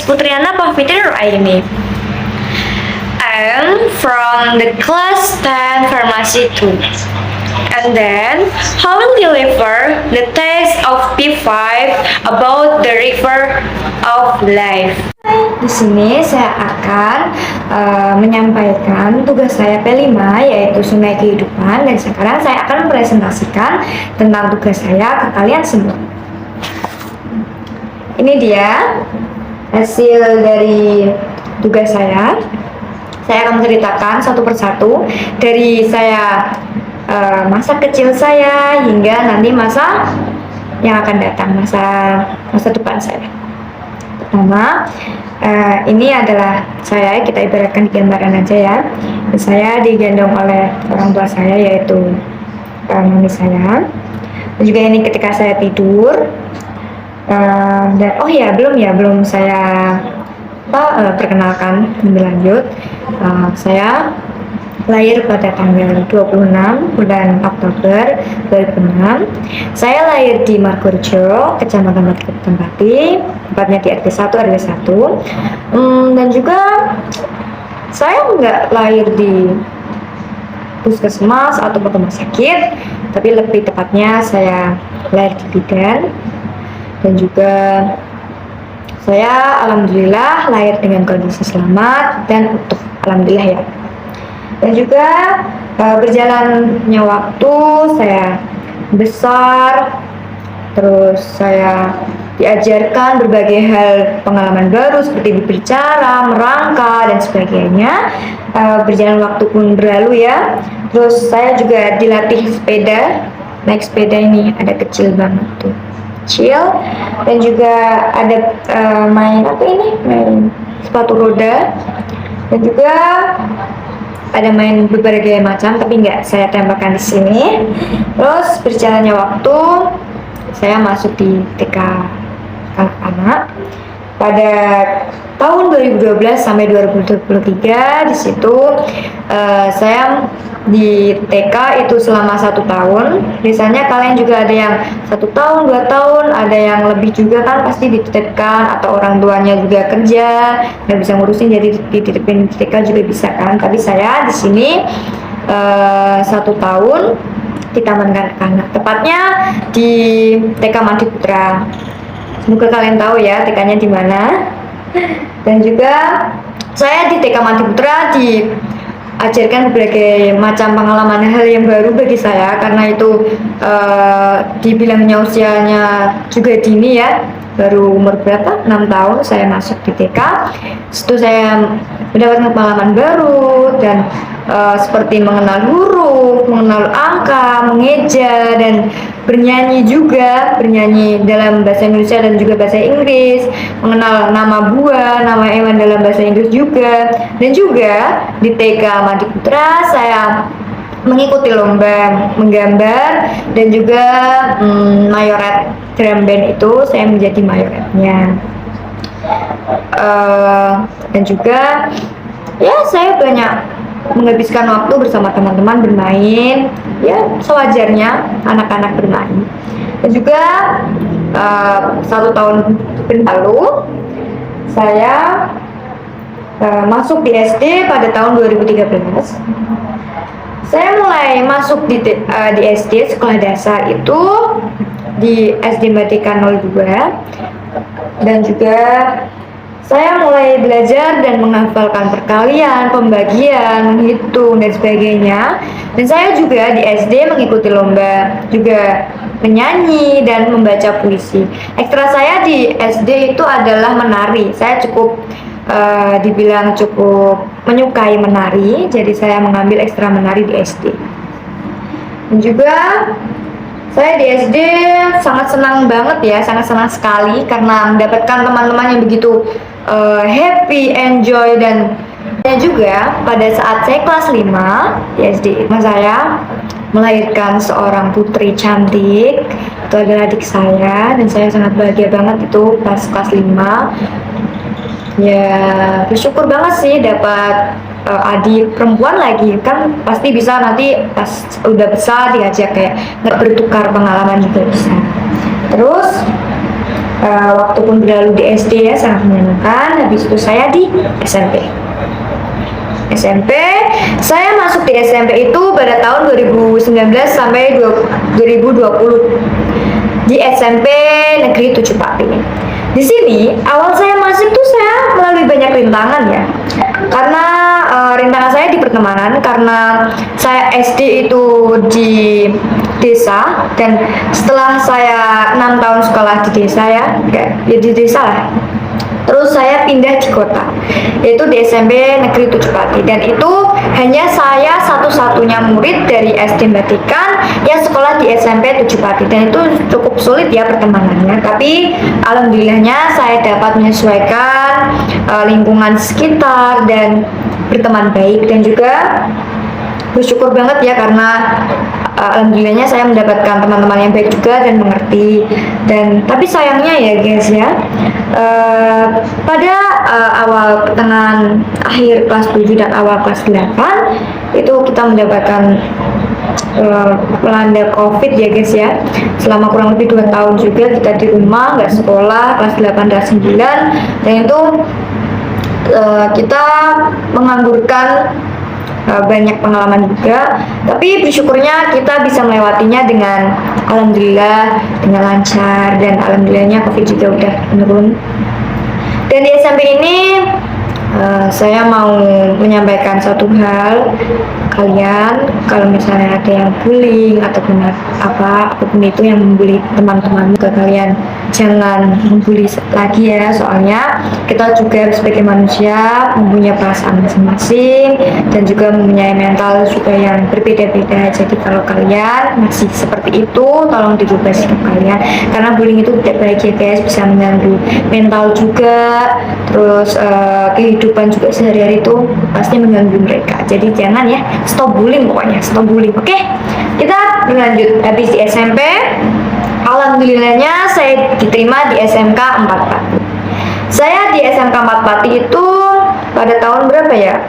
Putriana Pavitri Nuraini. I'm from the class 10 Pharmacy 2. And then, I will deliver the text of P5 about the river of life. Di sini saya akan menyampaikan tugas saya P5, yaitu Sungai Kehidupan, dan sekarang saya akan mempresentasikan tentang tugas saya ke kalian semua. Ini dia hasil dari tugas saya. Saya akan menceritakan satu persatu dari saya masa kecil saya hingga nanti masa yang akan datang, masa depan saya. Pertama, ini adalah saya, kita ibaratkan di gambaran aja ya. Saya digendong oleh orang tua saya, yaitu mami saya. Dan juga ini ketika saya tidur. Dan oh ya, belum saya perkenalkan lebih lanjut. Saya lahir pada tanggal 26 bulan Oktober 2006. Saya lahir di Margorejo, Kecamatan Pati, tepatnya di RT 1 RW 1. Dan juga saya nggak lahir di puskesmas atau rumah sakit, tapi lebih tepatnya saya lahir di bidan. Dan juga saya alhamdulillah lahir dengan kondisi selamat dan utuh, alhamdulillah ya. Dan juga berjalannya waktu saya besar, terus saya diajarkan berbagai hal, pengalaman baru seperti berbicara, merangka, dan sebagainya. Berjalan waktu pun berlalu ya. Terus saya juga dilatih sepeda, naik sepeda ini ada kecil banget tuh, kecil. Dan juga ada main sepatu roda, dan juga ada main berbagai macam, tapi nggak saya tempelkan di sini. Terus berjalannya waktu, saya masuk di TK anak-anak pada tahun 2012 sampai 2023. Di situ saya di TK itu selama 1 tahun. Biasanya kalian juga ada yang 1 tahun, 2 tahun, ada yang lebih juga kan, pasti dititipkan atau orang tuanya juga kerja nggak bisa ngurusin, jadi dititipin di TK juga bisa kan. Tapi saya di sini 1 tahun di Taman Kanak-kanak, tepatnya di TK Mandi Putra. Semoga kalian tahu ya TK-nya di mana. Dan juga saya di TK Mandi Putra diajarkan berbagai macam pengalaman, hal yang baru bagi saya, karena itu dibilangnya usianya juga dini ya, baru umur berapa, 6 tahun saya masuk di TK. Situ saya mendapatkan pengalaman baru dan seperti mengenal huruf, mengenal angka, mengeja, dan bernyanyi juga, bernyanyi dalam bahasa Indonesia dan juga bahasa Inggris, mengenal nama buah, nama hewan dalam bahasa Inggris juga. Dan juga di TK Mandi Putra saya mengikuti lomba menggambar dan juga mayoret drum band, itu saya menjadi mayoretnya. Dan juga ya saya banyak menghabiskan waktu bersama teman-teman bermain, ya sewajarnya anak-anak bermain. Dan juga 1 tahun berlalu saya masuk di SD pada tahun 2013. Saya mulai masuk di SD sekolah dasar itu di SD Merdeka 02. Dan juga saya mulai belajar dan menghafalkan perkalian, pembagian, menghitung, dan sebagainya. Dan saya juga di SD mengikuti lomba, juga menyanyi dan membaca puisi. Ekstra saya di SD itu adalah menari. Saya dibilang cukup menyukai menari, jadi saya mengambil ekstra menari di SD. Dan juga saya di SD sangat senang banget ya, sangat senang sekali karena mendapatkan teman-teman yang begitu happy, enjoy. Dan juga pada saat saya kelas 5 di SD, saya melahirkan seorang putri cantik, itu adalah adik saya, dan saya sangat bahagia banget itu pas kelas 5. Ya bersyukur banget sih dapat adik perempuan lagi, kan pasti bisa nanti pas udah besar diajak kayak nggak bertukar pengalaman juga bisa. Terus waktu pun berlalu di SD ya, sangat menyenangkan. Habis itu saya di SMP. Saya masuk di SMP itu pada tahun 2019 sampai 2020 di SMP Negeri 7 Pati. Di sini awal saya masuk tuh saya melalui banyak rintangan ya, karena rintangan saya di pertemanan, karena saya SD itu di desa, dan setelah saya 6 tahun sekolah di desa ya di desa lah, terus saya pindah di kota, yaitu di SMP Negeri 7 Pati, dan itu hanya saya satu-satunya murid dari SD Batikan yang sekolah di SMP 7 Pati, dan itu cukup sulit ya pertemanannya. Tapi alhamdulillahnya saya dapat menyesuaikan lingkungan sekitar dan berteman baik, dan juga bersyukur banget ya karena alhamdulillahnya saya mendapatkan teman-teman yang baik juga dan mengerti. Dan tapi sayangnya ya guys ya, pada awal pertengahan akhir kelas 7 dan awal kelas 8 itu kita mendapatkan melanda COVID ya guys ya. Selama kurang lebih 2 tahun juga kita di rumah, nggak sekolah, kelas 8 dan 9, dan itu kita menganggurkan banyak pengalaman juga, tapi bersyukurnya kita bisa melewatinya dengan alhamdulillah dengan lancar, dan alhamdulillahnya COVID juga udah menurun. Dan di SMP ini saya mau menyampaikan satu hal kalian, kalau misalnya ada yang bullying ataupun apapun itu yang membuli teman-teman ke kalian, jangan membuli lagi ya, soalnya kita juga sebagai manusia mempunyai perasaan masing-masing dan juga mempunyai mental juga yang berbeda-beda. Jadi kalau kalian masih seperti itu, tolong dirubah sikap kalian, karena bullying itu tidak baik ya guys, bisa mengganggu mental juga, terus kehidupan juga sehari-hari itu pasti mengganggu mereka. Jadi jangan ya, stop bullying, pokoknya stop bullying. Oke, kita berlanjut. Habis di SMP, alhamdulillahnya saya diterima di SMK 4 Pati. Saya di SMK 4 Pati itu pada tahun berapa ya?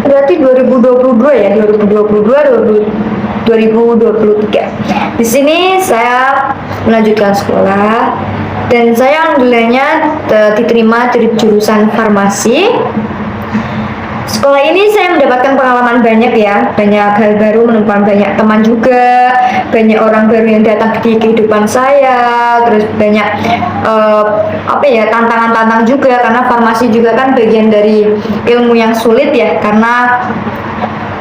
Berarti 2022 ya, 2023. Di sini saya melanjutkan sekolah, dan saya alhamdulillahnya diterima di jurusan farmasi. Sekolah ini saya mendapatkan pengalaman banyak ya, banyak hal baru, menemukan banyak teman juga, banyak orang baru yang datang di kehidupan saya, terus banyak tantangan-tantangan juga, karena farmasi juga kan bagian dari ilmu yang sulit ya, karena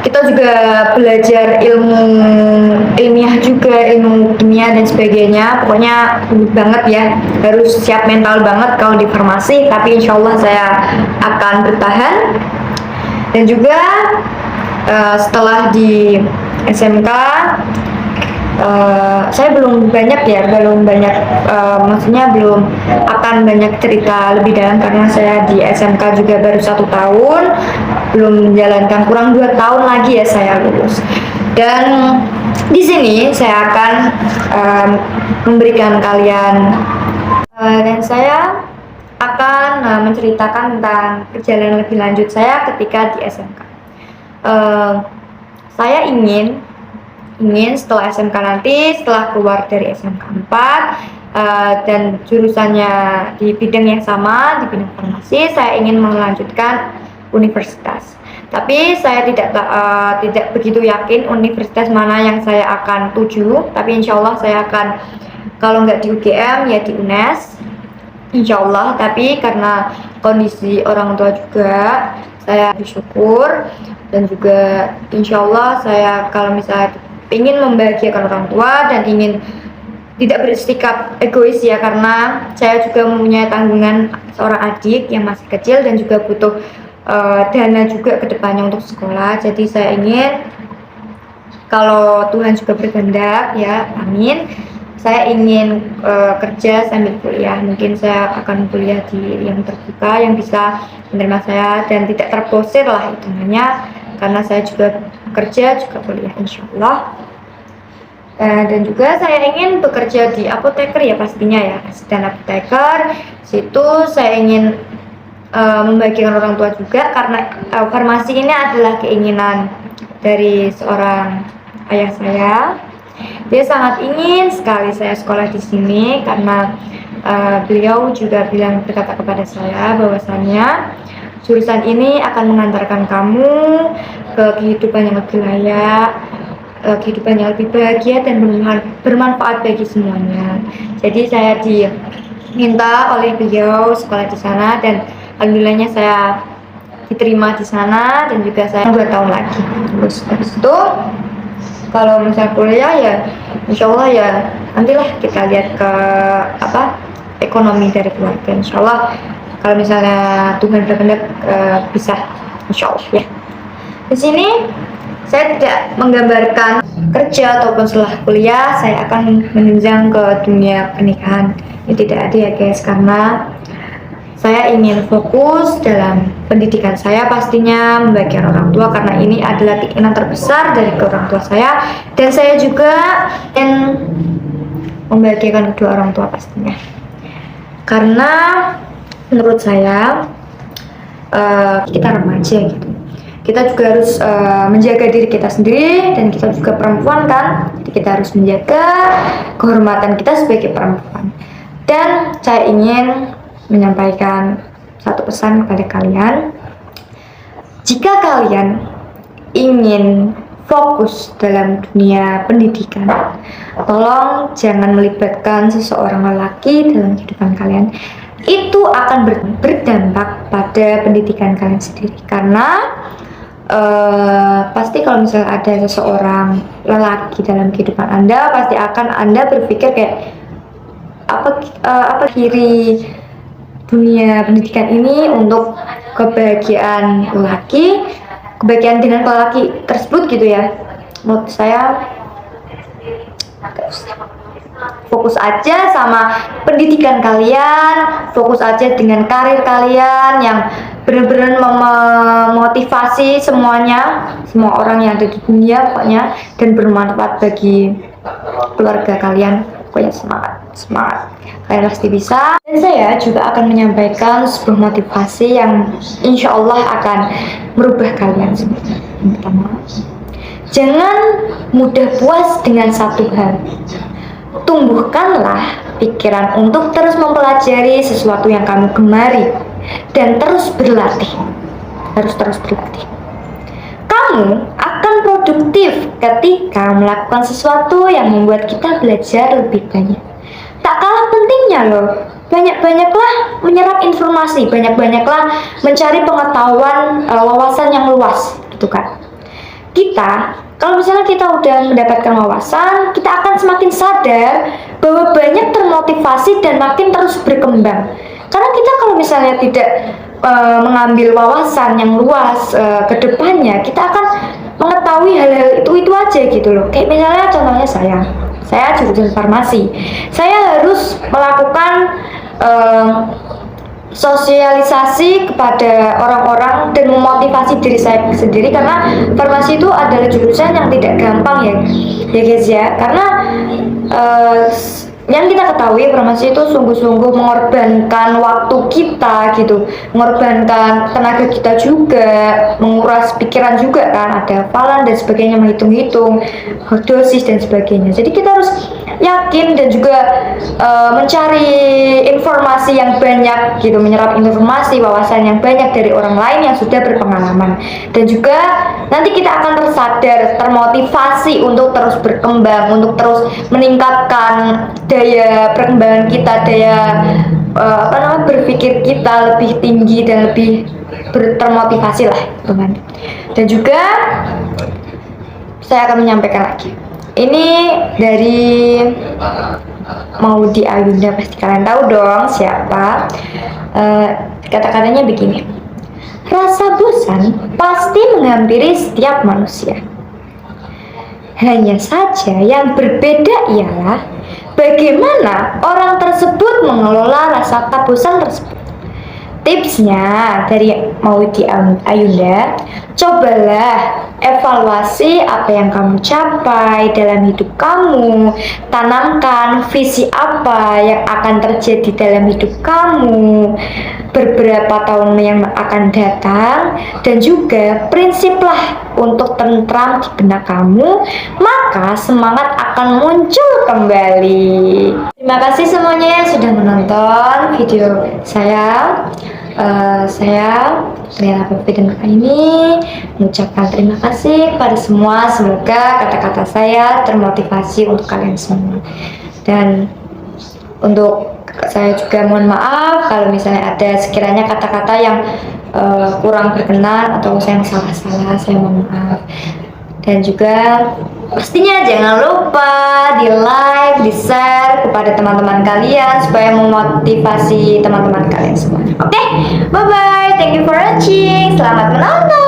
kita juga belajar ilmu ilmiah juga, ilmu kimia dan sebagainya. Pokoknya banget ya, harus siap mental banget kalau di farmasi, tapi insya Allah saya akan bertahan. Dan juga setelah di SMK saya belum banyak, maksudnya belum akan banyak cerita lebih dalam, karena saya di SMK juga baru 1 tahun, belum menjalankan, kurang 2 tahun lagi ya saya lulus. Dan di sini saya akan memberikan kalian dan saya akan menceritakan tentang perjalanan lebih lanjut saya ketika di SMK. Saya ingin setelah SMK nanti, setelah keluar dari SMK 4 dan jurusannya di bidang yang sama, di bidang farmasi, saya ingin melanjutkan universitas. Tapi saya tidak begitu yakin universitas mana yang saya akan tuju, tapi insya Allah saya akan, kalau nggak di UGM ya di UNES, insya Allah. Tapi karena kondisi orang tua juga, saya bersyukur, dan juga insya Allah saya kalau misalnya ingin membahagiakan orang tua dan ingin tidak bersikap egois ya, karena saya juga mempunyai tanggungan seorang adik yang masih kecil dan juga butuh dana juga ke depannya untuk sekolah. Jadi saya ingin, kalau Tuhan juga berkehendak ya, amin, saya ingin kerja sambil kuliah. Mungkin saya akan kuliah di yang terbuka, yang bisa menerima saya dan tidak terposir lah hitungannya, karena saya juga kerja juga kuliah insya Allah. Dan juga saya ingin bekerja di apoteker ya, pastinya ya, asisten apoteker. Situ saya ingin membagikan orang tua juga, karena farmasi ini adalah keinginan dari seorang ayah saya. Dia sangat ingin sekali saya sekolah di sini, karena beliau juga berkata kepada saya bahwasannya jurusan ini akan mengantarkan kamu ke kehidupan yang lebih layak, kehidupan yang lebih bahagia dan bermanfaat bagi semuanya. Jadi saya diminta oleh beliau sekolah di sana, dan alhamdulillahnya saya diterima di sana, dan juga saya 2 tahun lagi. Terus habis itu kalau misalnya kuliah ya insya Allah ya nantilah kita lihat ke ekonomi dari keluarga. Insya Allah kalau misalnya Tuhan berkehendak bisa, insya Allah ya. Di sini saya tidak menggambarkan kerja ataupun setelah kuliah saya akan menunjang ke dunia pernikahan. Ini tidak ada ya guys, karena saya ingin fokus dalam pendidikan saya, pastinya membahagiakan orang tua, karena ini adalah keinginan terbesar dari orang tua saya, dan saya juga ingin membahagiakan kedua orang tua pastinya. Karena menurut saya kita remaja gitu, kita juga harus menjaga diri kita sendiri, dan kita juga perempuan kan, jadi kita harus menjaga kehormatan kita sebagai perempuan. Dan saya ingin menyampaikan satu pesan kepada kalian. Jika kalian ingin fokus dalam dunia pendidikan, tolong jangan melibatkan seseorang lelaki dalam kehidupan kalian. Itu akan berdampak pada pendidikan kalian sendiri, karena pasti kalau misalnya ada seseorang lelaki dalam kehidupan Anda, pasti akan Anda berpikir kayak apa kiri dunia pendidikan ini untuk kebahagiaan lelaki, kebahagiaan dengan lelaki tersebut gitu ya. Menurut saya fokus aja sama pendidikan kalian, fokus aja dengan karir kalian yang benar-benar memotivasi semuanya, semua orang yang ada di dunia pokoknya, dan bermanfaat bagi keluarga kalian. Pokoknya semangat, kalian pasti bisa. Dan saya juga akan menyampaikan sebuah motivasi yang insya Allah akan merubah kalian semua. Yang pertama, jangan mudah puas dengan satu hal. Tumbuhkanlah pikiran untuk terus mempelajari sesuatu yang kamu gemari, dan terus berlatih. Harus terus berlatih. Kamu akan produktif ketika melakukan sesuatu yang membuat kita belajar lebih banyak. Tak kalah pentingnya loh, banyak-banyaklah menyerap informasi, banyak-banyaklah mencari pengetahuan, wawasan yang luas gitu kan. Kalau misalnya kita udah mendapatkan wawasan, kita akan semakin sadar bahwa banyak termotivasi dan makin terus berkembang. Karena kita kalau misalnya tidak mengambil wawasan yang luas ke depannya, kita akan mengetahui hal-hal itu aja gitu loh. Kayak misalnya contohnya saya jurusan farmasi, saya harus melakukan sosialisasi kepada orang-orang dan memotivasi diri saya sendiri, karena farmasi itu adalah jurusan yang tidak gampang ya guys ya, karena yang kita ketahui farmasi itu sungguh-sungguh mengorbankan waktu kita gitu, mengorbankan tenaga kita juga, menguras pikiran juga kan, ada hafalan dan sebagainya, menghitung-hitung dosis dan sebagainya. Jadi kita harus yakin dan juga mencari informasi yang banyak gitu, menyerap informasi, wawasan yang banyak dari orang lain yang sudah berpengalaman, dan juga nanti kita akan tersadar, termotivasi untuk terus berkembang, untuk terus meningkatkan daya perkembangan kita, daya berpikir kita lebih tinggi dan lebih termotivasi lah teman. Dan juga saya akan menyampaikan lagi, ini dari Maudy Ayunda, pasti kalian tahu dong siapa. Kata-katanya begini: rasa bosan pasti menghampiri setiap manusia. Hanya saja yang berbeda ialah bagaimana orang tersebut mengelola rasa bosan tersebut. Tipsnya dari Maudy Ayunda, Cobalah evaluasi apa yang kamu capai dalam hidup kamu, tanamkan visi apa yang akan terjadi dalam hidup kamu beberapa tahun yang akan datang, dan juga prinsiplah untuk tentram di benak kamu, maka semangat akan muncul kembali. Terima kasih semuanya yang sudah menonton video saya. Saya Riana Putri kali ini mengucapkan terima kasih kepada semua. Semoga kata-kata saya termotivasi untuk kalian semua. Dan untuk saya juga mohon maaf kalau misalnya ada sekiranya kata-kata yang kurang berkenan atau saya yang salah-salah, saya mohon maaf. Dan juga pastinya jangan lupa di like, di share kepada teman-teman kalian supaya memotivasi teman-teman kalian semua. Oke, bye bye, thank you for watching, selamat menonton.